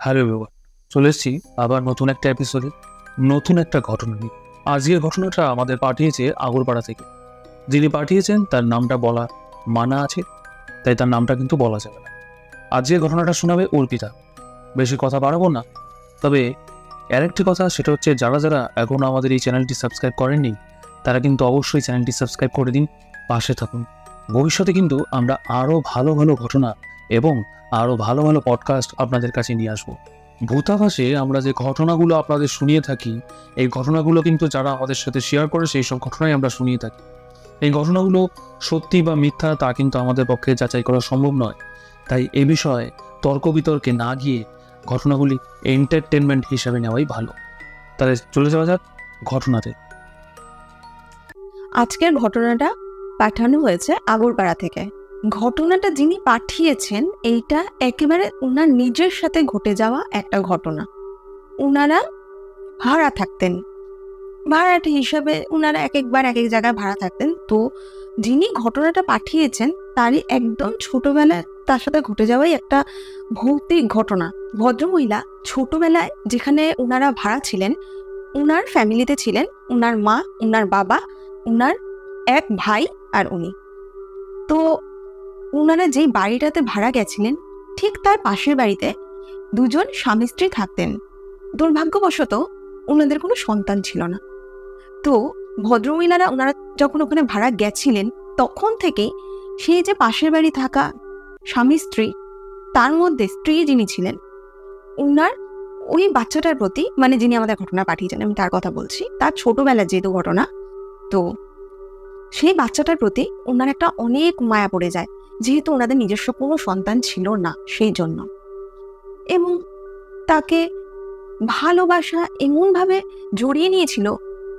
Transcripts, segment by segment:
Hello everyone, চলে এসেছি আবার নতুন একটা এপিসোডে, নতুন একটা ঘটনা নিয়ে। আজকের ঘটনাটা আমাদের পাঠিয়েছে আগরপাড়া থেকে। যিনি পাঠিয়েছেন তার নামটা বলা মানা আছে, তাই তার নামটা কিন্তু বলা যাবে না। আজকের ঘটনাটা শোনাবে অর্পিতা। বেশি কথা বাড়াবো না, তবে আরেকটি কথা, সেটা হচ্ছে যারা যারা এখনও আমাদের এই চ্যানেলটি সাবস্ক্রাইব করেননি তারা কিন্তু অবশ্যই চ্যানেলটি সাবস্ক্রাইব করে দিন, পাশে থাকুন। ভবিষ্যতে কিন্তু আমরা আরও ভালো ভালো ঘটনা এবং আরও ভালো ভালো পডকাস্ট আপনাদের কাছে নিয়ে আসবো। ভূতাভাসে আমরা যে ঘটনাগুলো আপনাদের শুনিয়ে থাকি, এই ঘটনাগুলো কিন্তু যারা আমাদের সাথে শেয়ার করে সেই সব ঘটনাই আমরা শুনিয়ে থাকি। এই ঘটনাগুলো সত্যি বা মিথ্যা তা কিন্তু আমাদের পক্ষে যাচাই করা সম্ভব নয়, তাই এ বিষয়ে তর্ক বিতর্কে না গিয়ে ঘটনাগুলি এন্টারটেনমেন্ট হিসাবে নেওয়াই ভালো। তাহলে চলে যাওয়া যাক ঘটনাতে। আজকের ঘটনাটা পাঠানো হয়েছে আগরপাড়া থেকে। ঘটনাটা যিনি পাঠিয়েছেন এইটা একেবারে ওনার নিজের সাথে ঘটে যাওয়া একটা ঘটনা। ওনারা ভাড়া থাকতেন, ভাড়াটে হিসাবে ওনারা এক একবার এক এক জায়গায় ভাড়া থাকতেন। তো যিনি ঘটনাটা পাঠিয়েছেন তারই একদম ছোটবেলায় তার সাথে ঘটে যাওয়াই একটা ভৌতিক ঘটনা। ভদ্রমহিলা ছোটবেলায় যেখানে ওনারা ভাড়া ছিলেন, ওনার ফ্যামিলিতে ছিলেন ওনার মা, ওনার বাবা, ওনার এক ভাই আর উনি। তো ওনারা যেই বাড়িটাতে ভাড়া গেছিলেন ঠিক তার পাশের বাড়িতে দুজন স্বামী স্ত্রী থাকতেন। দুর্ভাগ্যবশত ওনাদের কোনো সন্তান ছিল না। তো ভদ্রমহিলারা ওনারা যখন ওখানে ভাড়া গেছিলেন তখন থেকেই সেই যে পাশের বাড়ি থাকা স্বামী স্ত্রী, তার মধ্যে স্ত্রী যিনি ছিলেন ওনার ওই বাচ্চাটার প্রতি, মানে যিনি আমাদের ঘটনা পাঠিয়েছেন আমি তার কথা বলছি, তার ছোটবেলার যেহেতু ঘটনা, তো সেই বাচ্চাটার প্রতি ওনার একটা অনেক মায়া পড়ে যায়, যেহেতু ওনাদের নিজস্ব কোনো সন্তান ছিল না সেই জন্য। এবং তাকে ভালোবাসা এমনভাবে জড়িয়ে নিয়েছিল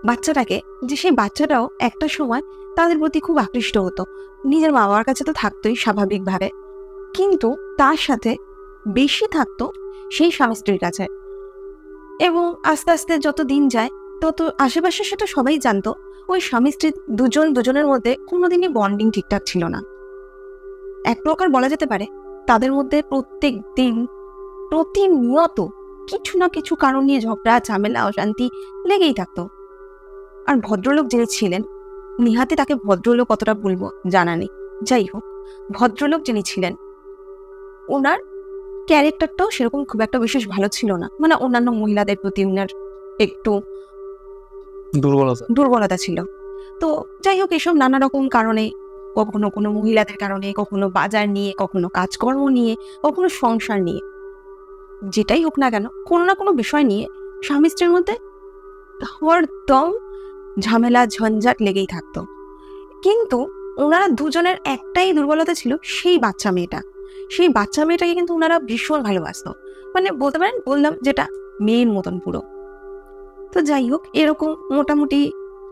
বাচ্চাটাকে যে সেই বাচ্চাটাও একটা সময় তাদের প্রতি খুব আকৃষ্ট হতো। নিজের মা বাবার কাছে তো থাকতোই স্বাভাবিকভাবে, কিন্তু তার সাথে বেশি থাকতো সেই স্বামী স্ত্রীর কাছে। এবং আস্তে আস্তে যত দিন যায় তত আশেপাশে সেটা সবাই জানতো ওই স্বামী স্ত্রী দুজনের মধ্যে কোনোদিনই বন্ডিং ঠিকঠাক ছিল না। এক প্রকার বলা যেতে পারে তাদের মধ্যে প্রত্যেক দিন প্রতিনিয়ত কিছু না কিছু কারণ নিয়ে ঝগড়া, ঝামেলা, অশান্তি লেগেই থাকতো। আর ভদ্রলোক যিনি ছিলেন, নিহাতে তাকে ভদ্রলোক কতটা বলবো জানা নেই, যাই হোক, ভদ্রলোক যিনি ছিলেন ওনার ক্যারেক্টারটাও সেরকম খুব একটা বিশেষ ভালো ছিল না। মানে অন্যান্য মহিলাদের প্রতি ওনার একটু দুর্বলতা ছিল। তো যাই হোক, এসব নানা রকম কারণে, কখনো কোনো মহিলাদের কারণে, কখনো বাজার নিয়ে, কখনো কাজকর্ম নিয়ে, কখনো সংসার নিয়ে, যেটাই হোক না কেন কোনো না কোনো বিষয় নিয়ে স্বামী স্ত্রীর মধ্যে হরদম ঝামেলা ঝঞ্ঝাট লেগেই থাকতো। কিন্তু ওনারা দুজনের একটাই দুর্বলতা ছিল, সেই বাচ্চা মেয়েটা। সেই বাচ্চা মেয়েটাকে কিন্তু ওনারা ভীষণ ভালোবাসতো, মানে বলতে পারেন, বললাম যেটা মেয়ের মতন পুরো। তো যাই হোক, এরকম মোটামুটি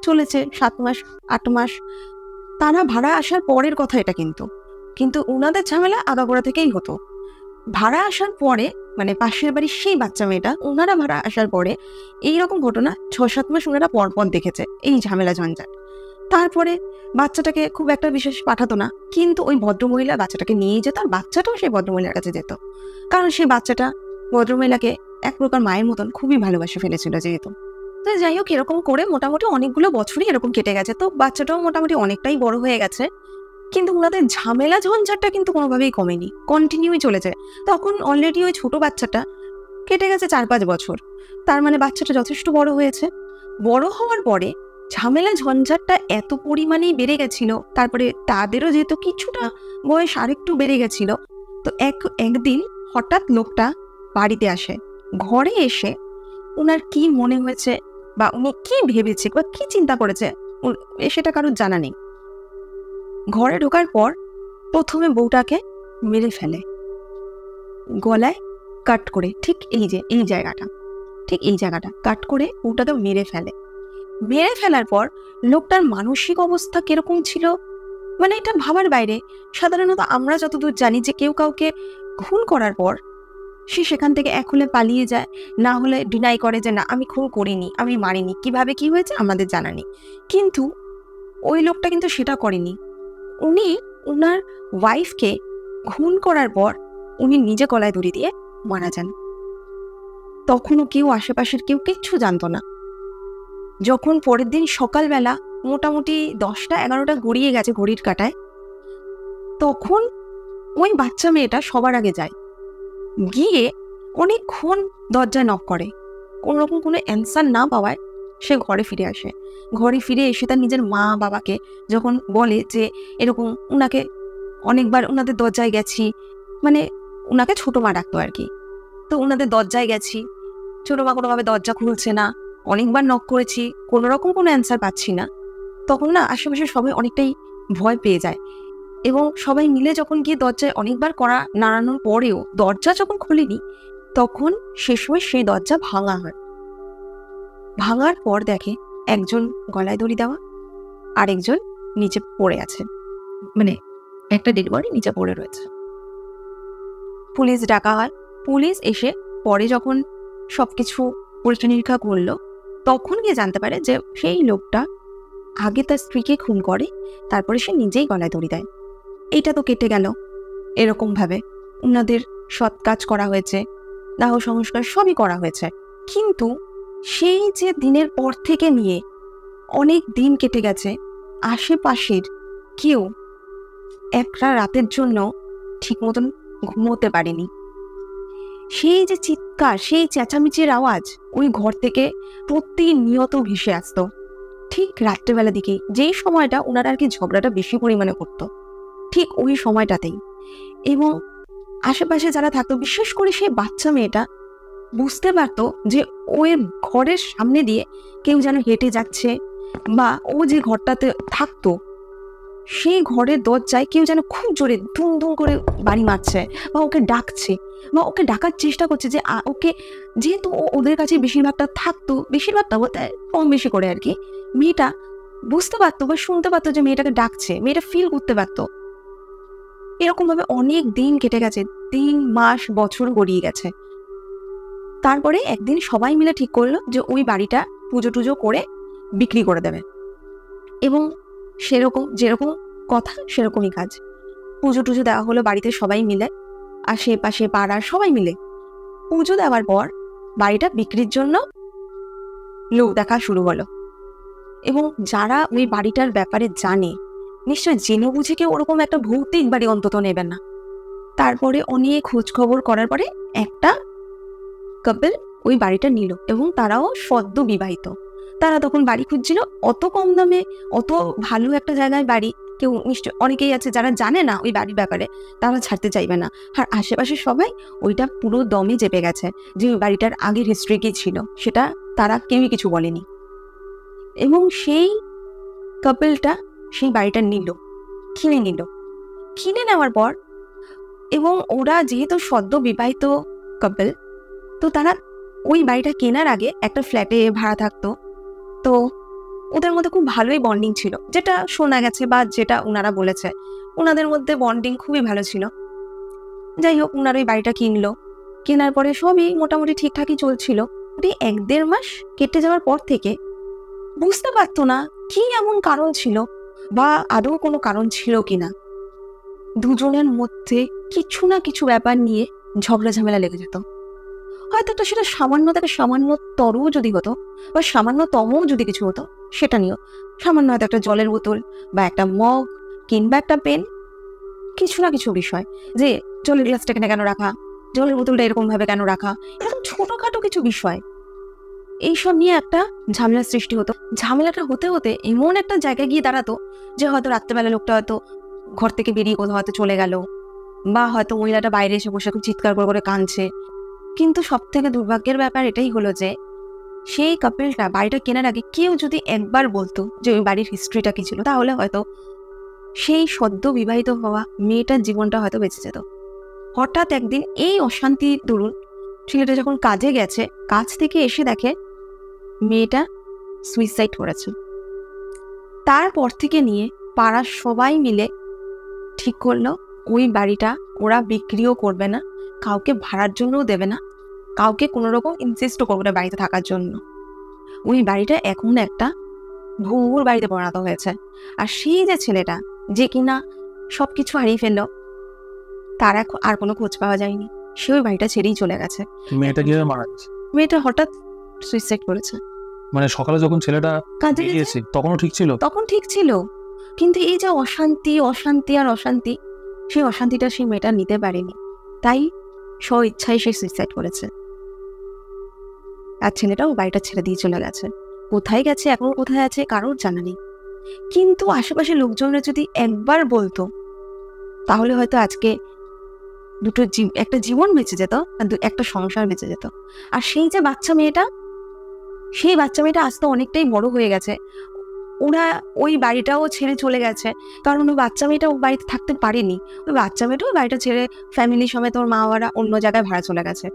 চলেছে 7 মাস 8 মাস। তারা ভাড়া আসার পরের কথা এটা, কিন্তু ওনাদের ঝামেলা আগাগোড়া থেকেই হতো। ভাড়া আসার পরে, মানে পাশের বাড়ির সেই বাচ্চা মেয়েটা, ওনারা ভাড়া আসার পরে এইরকম ঘটনা 6-7 মাস ওনারা পরপর দেখেছে, এই ঝামেলা ঝঞ্ঝাট। তারপরে বাচ্চাটাকে খুব একটা বিশেষ পাঠাতো না, কিন্তু ওই ভদ্রমহিলা বাচ্চাটাকে নিয়ে যেত, আর বাচ্চাটাও সেই ভদ্রমহিলার কাছে যেত, কারণ সেই বাচ্চাটা ভদ্রমহিলাকে এক প্রকার মায়ের মতন খুবই ভালোবাসে ফেলেছিল যেহেতু। তো যাই হোক, এরকম করে মোটামুটি অনেকগুলো বছরই এরকম কেটে গেছে। তো বাচ্চাটাও মোটামুটি অনেকটাই বড় হয়ে গেছে, কিন্তু ওনাদের ঝামেলা ঝঞ্ঝাটটা কিন্তু কোনোভাবেই কমেনি, কন্টিনিউই চলেছে। তখন অলরেডি ওই ছোট বাচ্চাটা কেটে গেছে 4-5 বছর, তার মানে বাচ্চাটা যথেষ্ট বড় হয়েছে। বড় হওয়ার পরে ঝামেলা ঝঞ্ঝাটটা এত পরিমাণেই বেড়ে গেছিল, তারপরে তাদেরও যেহেতু কিছুটা বয়স আরেকটু বেড়ে গেছিল। তো একদিন হঠাৎ লোকটা বাড়িতে আসে। ঘরে এসে ওনার কি মনে হয়েছে বা উনি কি ভেবেছে বা কি চিন্তা করেছে সেটা কারোর জানা নেই। ঘরে ঢোকার পর প্রথমে বউটাকে মেরে ফেলে, গলায় কাট করে, ঠিক এই জায়গাটা কাট করে বউটাকে মেরে ফেলে। মেরে ফেলার পর লোকটার মানসিক অবস্থা কিরকম ছিল, মানে এটা ভাবার বাইরে। সাধারণত আমরা যতদূর জানি যে কেউ কাউকে খুন করার পর সে সেখান থেকে এক হলে পালিয়ে যায়, না হলে ডিনাই করে যে না আমি খুন করিনি, আমি মারিনি, কিভাবে কি হয়েছে আমাদের জানা নেই। কিন্তু ওই লোকটা কিন্তু সেটা করেনি। উনি ওনার ওয়াইফকে খুন করার পর উনি নিজে গলায় দড়ি দিয়ে মারা যান। তখনও কেউ আশেপাশের কেউ কিচ্ছু জানতো না। যখন পরের দিন সকালবেলা মোটামুটি 10টা-11টা গড়িয়ে গেছে ঘড়ির কাঁটায়, তখন ওই বাচ্চা মেয়েটা সবার আগে যায়, গিয়ে অনেকক্ষণ দরজায় নক করে। কোনোরকম কোনো অ্যান্সার না পাওয়ায় সে ঘরে ফিরে আসে। ঘরে ফিরে এসে তার নিজের মা বাবাকে যখন বলে যে এরকম উনাকে অনেকবার ওনাদের দরজায় গেছি, মানে ওনাকে ছোট মা ডাকতো আর কি, তো ওনাদের দরজায় গেছি, ছোট মা কোনোভাবে দরজা খুলছে না, অনেকবার নক করেছি, কোনো রকম কোনো অ্যান্সার পাচ্ছি না, তখন না আশেপাশে সবাই অনেকটাই ভয় পেয়ে যায়। এবং সবাই মিলে যখন গিয়ে দরজায় অনেকবার করা নাড়ানোর পরেও দরজা যখন খোলেনি, তখন সে সময় সেই দরজা ভাঙা হয়। ভাঙার পর দেখে একজন গলায় দড়ি দেওয়া, আরেকজন নিচে পড়ে আছে, মানে একটা ডেড বডি নিচে পড়ে রয়েছে। পুলিশ ডাকা হয়। পুলিশ এসে পরে যখন সবকিছু পরীক্ষা নিরীক্ষা করলো, তখন গিয়ে জানতে পারে যে সেই লোকটা আগে তার স্ত্রীকে খুন করে, তারপরে সে নিজেই গলায় দড়ি দেয়। এইটা তো কেটে গেল। এরকমভাবে ওনাদের সৎ কাজ করা হয়েছে, দাহ সংস্কার সবই করা হয়েছে, কিন্তু সেই যে দিনের পর থেকে নিয়ে অনেক দিন কেটে গেছে, আশেপাশের কেউ একটা রাতের জন্য ঠিক মতন ঘুমোতে পারেনি। সেই যে চিৎকার, সেই চেঁচামেচির আওয়াজ ওই ঘর থেকে প্রতিনিয়ত ভেসে আসতো ঠিক রাত্রেবেলা দিকেই, যেই সময়টা ওনারা আর কি ঝগড়াটা বেশি পরিমাণে করতো, ঠিক ওই সময়টাতেই। এবং আশেপাশে যারা থাকতো, বিশেষ করে সেই বাচ্চা মেয়েটা বুঝতে পারতো যে ওই ঘরের সামনে দিয়ে কেউ যেন হেঁটে যাচ্ছে, বা ও যে ঘরটাতে থাকতো সেই ঘরের দরজায় কেউ যেন খুব জোরে ধুম ধুম করে বাড়ি মারছে, বা ওকে ডাকছে, বা ওকে ডাকার চেষ্টা করছে, যে ওকে, যেহেতু ওদের কাছে বেশিরভাগটা থাকতো, বেশিরভাগটা বলতে কম বেশি করে আর কি, মেয়েটা বুঝতে পারতো বা শুনতে পারতো যে মেয়েটাকে ডাকছে, মেয়েটা ফিল করতে পারতো। এরকমভাবে অনেক দিন কেটে গেছে, 3 মাস বছর গড়িয়ে গেছে। তারপরে একদিন সবাই মিলে ঠিক করলো যে ওই বাড়িটা পুজো টুজো করে বিক্রি করে দেবে, এবং সেরকম যেরকম কথা সেরকমই কাজ। পুজো টুজো দেওয়া হলো বাড়িতে সবাই মিলে, আশেপাশে পাড়ার সবাই মিলে। পুজো দেওয়ার পর বাড়িটা বিক্রির জন্য লোক দেখা শুরু হলো, এবং যারা ওই বাড়িটার ব্যাপারে জানে, নিশ্চয় জেনে বুঝে কেউ ওরকম একটা ভৌতিক বাড়ি অন্তত নেবেন না। তারপরে অনেক খোঁজ খবর করার পরে একটা কাপল ওই বাড়িটা নিল, এবং তারাও সদ্য বিবাহিত। তারা তখন বাড়ি খুঁজছিল, অত কম দামে অত ভালো একটা জায়গায় বাড়ি কেউ, নিশ্চয় অনেকেই আছে যারা জানে না ওই বাড়ির ব্যাপারে, তারা ছাড়তে চাইবে না। আর আশেপাশে সবাই ওইটা পুরো দমে চেপে গেছে যে ওই বাড়িটার আগের হিস্ট্রি কি ছিল সেটা তারা কেউই কিছু বলেনি। এবং সেই কাপলটা সেই বাড়িটা নিল, কিনে নিল। কিনে নেওয়ার পর, এবং ওরা যেহেতু সদ্য বিবাহিত কাপল, তো তারা ওই বাড়িটা কেনার আগে একটা ফ্ল্যাটে ভাড়া থাকতো। তো ওদের মধ্যে খুব ভালোই বন্ডিং ছিল, যেটা শোনা গেছে বা যেটা ওনারা বলেছে, ওনাদের মধ্যে বন্ডিং খুবই ভালো ছিল। যাই হোক, ওনারা ওই বাড়িটা কিনলো। কেনার পরে সবই মোটামুটি ঠিকঠাকই চলছিল। 1-1.5 মাস কেটে যাওয়ার পর থেকে বুঝতে পারতো না কি এমন কারণ ছিল, বা আদৌ কোনো কারণ ছিল কিনা, দুজনের মধ্যে কিছু না কিছু ব্যাপার নিয়ে ঝগড়া ঝামেলা লেগে যেত। হয়তো তো সেটা সামান্য থেকে সামান্যতরও যদি হতো, বা সামান্যতমও যদি কিছু হতো, সেটা নিয়েও সামান্য হয়তো একটা জলের বোতল বা একটা মগ কিংবা একটা পেন, কিছু না কিছু বিষয়, যে জলের গ্লাসটা এখানে কেন রাখা, জলের বোতলটা এরকম ভাবে কেন রাখা, এরকম ছোটখাটো কিছু বিষয়, এইসব নিয়ে একটা ঝামেলার সৃষ্টি হতো। ঝামেলাটা হতে হতে এমন একটা জায়গায় গিয়ে দাঁড়াতো যে হয়তো রাত্রেবেলা লোকটা হয়তো ঘর থেকে বেরিয়ে কোথাও হয়তো চলে গেল, বা হয়তো মহিলাটা বাইরে এসে বসে খুব চিৎকার করে করে কাঁদছে। কিন্তু সব থেকে দুর্ভাগ্যের ব্যাপার এটাই হলো যে সেই কাপলটা বাড়িটা কেনার আগে কেউ যদি একবার বলতো যে ওই বাড়ির হিস্ট্রিটা কি ছিল, তাহলে হয়তো সেই সদ্য বিবাহিত হওয়া মেয়েটার জীবনটা হয়তো বেঁচে যেত। হঠাৎ একদিন এই অশান্তি দরুন ছেলেটা যখন কাজে গেছে, কাজ থেকে এসে দেখে মেয়েটা সুইসাইড করেছে। তারপর থেকে নিয়ে পাড়ার সবাই মিলে ঠিক করলো ওই বাড়িটা ওরা বিক্রিও করবে না, কাউকে ভাড়ার জন্যও দেবে না, কাউকে কোনো রকম ইনসিস্টও করবে না বাড়িতে থাকার জন্য। ওই বাড়িটা এখন একটা ভঙ্গুর বাড়িতে পরিণত হয়েছে। আর সেই যে ছেলেটা যে কিনা সবকিছু হারিয়ে ফেললো, তার এখন আর কোনো খোঁজ পাওয়া যায়নি, সে ওই বাড়িটা ছেড়েই চলে গেছে। মেয়েটা কিভাবে মারা গেছে? মেয়েটা হঠাৎ সুইসাইড করেছে। মানে সকালে যখন ছেলেটা কাঁদতে গেছে, গিয়েছে তখনও ঠিক ছিল? তখন ঠিক ছিল, কিন্তু এই যে অশান্তি অশান্তি আর অশান্তি, সেই অশান্তিটা সেই মেয়েটা নিতে পারেনি, তাই স্ব ইচ্ছায় সে সুইসাইড করেছে। আর ছেলেটাও বাড়িটা ছেড়ে দিয়ে চলে গেছে। কোথায় গেছে, এখন কোথায় আছে কারোর জানা নেই। কিন্তু আশেপাশে লোকজনরা যদি একবার বলতো, তাহলে হয়তো আজকে একটা জীবন বেঁচে যেত, আর একটা সংসার বেঁচে যেত। আর সেই যে বাচ্চা মেয়েটা, সেই বাচ্চা মেয়েটা আজ তো অনেকটাই বড় হয়ে গেছে। ওরা ওই বাড়িটাও ছেড়ে চলে গেছে, কারণ ওই বাচ্চা মেয়েটা ওই বাড়িতে থাকতে পারেনি। ওই বাচ্চা মেয়েটা ওই বাড়িটা ছেড়ে ফ্যামিলি সমেত ওর মা বাবারা অন্য জায়গায় ভাড়া চলে গেছে।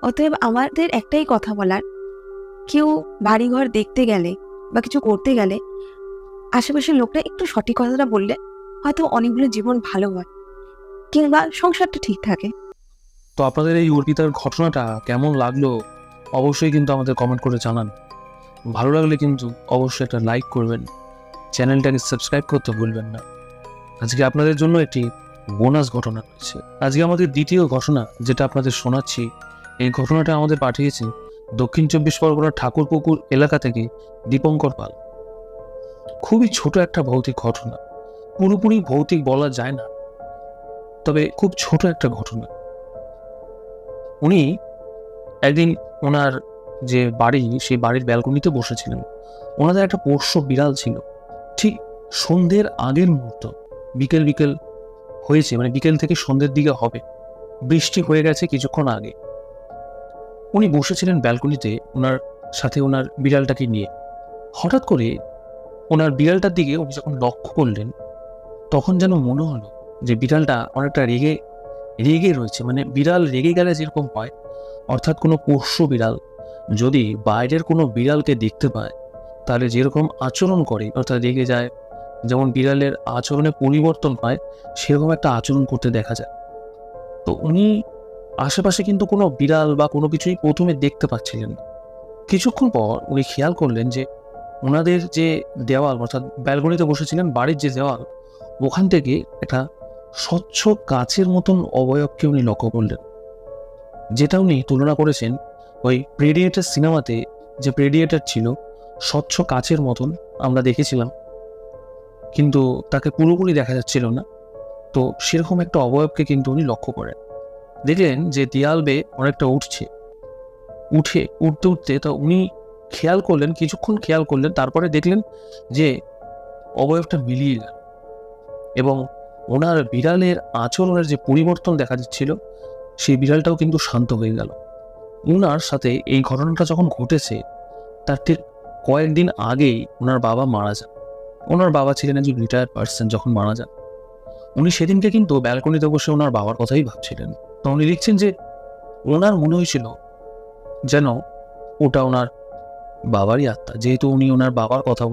অতএব আমাদের একটাই কথা বলার, কেউ বাড়িঘর দেখতে গেলে বা কিছু করতে গেলে আশেপাশের লোকরা একটু সঠিক কথাটা বললে হয়তো অনেকগুলো জীবন ভালো হয়, কিংবা সংসারটা ঠিক থাকে। তো আপনাদের এই অর্পিতার ঘটনাটা কেমন লাগলো অবশ্যই কিন্তু আমাদের কমেন্ট করে জানান। ভালো লাগলে কিন্তু অবশ্যই একটা লাইক করবেন, চ্যানেলটাকে সাবস্ক্রাইব করতে ভুলবেন না। আজকে আপনাদের জন্য একটি বোনাস ঘটনা রয়েছে। আজকে আমাদের দ্বিতীয় ঘটনা যেটা আপনাদের শোনাচ্ছি, এই ঘটনাটা আমাদের পাঠিয়েছে দক্ষিণ 24 পরগনার ঠাকুরপুকুর এলাকা থেকে দীপঙ্কর পাল। খুবই ছোট একটা ভৌতিক ঘটনা, পুরোপুরি ভৌতিক বলা যায় না, তবে খুব ছোট একটা ঘটনা। উনি একদিন ওনার যে বাড়ি, সেই বাড়ির ব্যালকনিতে বসেছিলেন। ওনাদের একটা পোষ্য বিড়াল ছিল। ঠিক সন্ধ্যের আগের মুহূর্ত, বিকেল বিকেল হয়েছে, মানে বিকেল থেকে সন্ধ্যের দিকে হবে, বৃষ্টি হয়ে গেছে কিছুক্ষণ আগে। উনি বসেছিলেন ব্যালকনিতে ওনার সাথে ওনার বিড়ালটাকে নিয়ে। হঠাৎ করে ওনার বিড়ালটার দিকে উনি যখন লক্ষ্য করলেন, তখন যেন মনে হলো যে বিড়ালটা অনেকটা রেগে রয়েছে। মানে বিড়াল রেগে গেলে যেরকম হয়, অর্থাৎ কোনো পোষ্য বিড়াল যদি বাইরের কোনো বিড়ালকে দেখতে পায় তাহলে যেরকম আচরণ করে, অর্থাৎ রেগে যায়, যেমন বিড়ালের আচরণে পরিবর্তন হয়, সেরকম একটা আচরণ করতে দেখা যায়। তো উনি আশেপাশে কিন্তু কোনো বিড়াল বা কোনো কিছুই প্রথমে দেখতে পাচ্ছিলেন না। কিছুক্ষণ পর উনি খেয়াল করলেন যে ওনাদের যে দেওয়াল, অর্থাৎ ব্যালকনিতে বসেছিলেন, বাড়ির যে দেওয়াল, ওখান থেকে একটা স্বচ্ছ কাচের মতন অবয়বকে উনি লক্ষ্য করলেন, যেটা উনি তুলনা করেছেন ওই প্রেডিয়েটার সিনেমাতে যে প্রেডিয়েটার ছিল, স্বচ্ছ কাচের মতন আমরা দেখেছিলাম, কিন্তু তাকে পুরোপুরি দেখা যাচ্ছিল না। তো সেরকম একটা অবয়বকে কিন্তু উনি লক্ষ্য করেন। দেখলেন যে দেয়াল বেয়ে অনেকটা উঠতে উঠতে তো উনি খেয়াল করলেন, কিছুক্ষণ খেয়াল করলেন, তারপরে দেখলেন যে অবয়বটা মিলিয়ে গেল এবং ওনার বিড়ালের আচরণের যে পরিবর্তন দেখা যাচ্ছিল, সেই বিড়ালটাও কিন্তু শান্ত হয়ে গেল। ওনার সাথে এই ঘটনাটা যখন ঘটেছে, তার ঠিক কয়েকদিন আগেই ওনার বাবা মারা যান। ওনার বাবা ছিলেন একজন রিটায়ার্ড পার্সন। যখন মারা যান, উনি সেদিনকে কিন্তু ব্যালকনিতে বসে ওনার বাবার কথাই ভাবছিলেন। তো উনি লিখছেন যে ওনার মনে হয়েছিল যেন ওটা ওনার বাবারই আত্মা, যেহেতু উনি ওনার বাবার কথা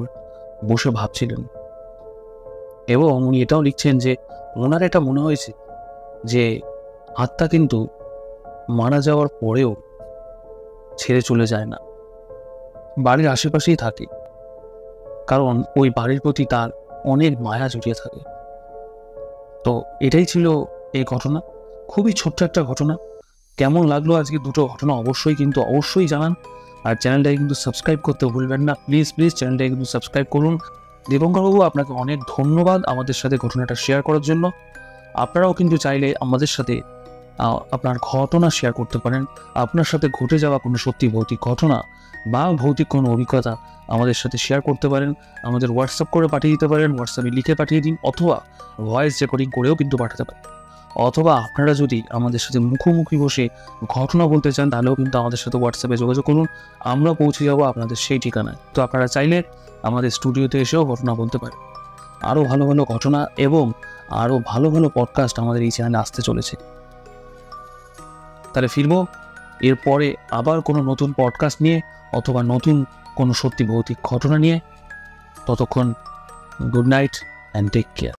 বসে ভাবছিলেন। এবং উনি এটাও লিখছেন যে ওনার এটা মনে হয়েছে যে আত্মা কিন্তু মারা যাওয়ার পরেও ছেড়ে চলে যায় না, বাড়ির আশেপাশেই থাকে, কারণ ওই বাড়ির প্রতি তার অনেক মায়া জড়িয়ে থাকে। তো এটাই ছিল এই ঘটনা, খুবই ছোট্ট একটা ঘটনা। কেমন লাগলো আজকে দুটো ঘটনা অবশ্যই জানান। আর চ্যানেলটাকে কিন্তু সাবস্ক্রাইব করতে ভুলবেন না, প্লিজ চ্যানেলটাকে কিন্তু সাবস্ক্রাইব করুন। দীপঙ্করবাবু, আপনাকে অনেক ধন্যবাদ আমাদের সাথে ঘটনাটা শেয়ার করার জন্য। আপনারাও কিন্তু চাইলে আমাদের সাথে আপনার ঘটনা শেয়ার করতে পারেন। আপনার সাথে ঘটে যাওয়া কোনো সত্যি ভৌতিক ঘটনা বা ভৌতিক কোনো অভিজ্ঞতা আমাদের সাথে শেয়ার করতে পারেন। আমাদের হোয়াটসঅ্যাপ করে পাঠিয়ে দিতে পারেন, হোয়াটসঅ্যাপে লিখে পাঠিয়ে দিন, অথবা ভয়েস রেকর্ডিং করেও কিন্তু পাঠাতে পারেন। অথবা আপনারা যদি আমাদের সাথে মুখোমুখি বসে ঘটনা বলতে চান, তাহলেও কিন্তু আমাদের সাথে হোয়াটসঅ্যাপে যোগাযোগ করুন, আমরা পৌঁছে যাবো আপনাদের সেই ঠিকানায়। তো আপনারা চাইলে আমাদের স্টুডিওতে এসেও ঘটনা বলতে পারেন। আরও ভালো ভালো ঘটনা এবং আরও ভালো ভালো পডকাস্ট আমাদের এই চ্যানেলে আসতে চলেছে। তাহলে ফিরবো এরপরে আবার কোনো নতুন পডকাস্ট নিয়ে, অথবা নতুন কোনো সত্যি ভৌতিক ঘটনা নিয়ে। ততক্ষণ good night and take care.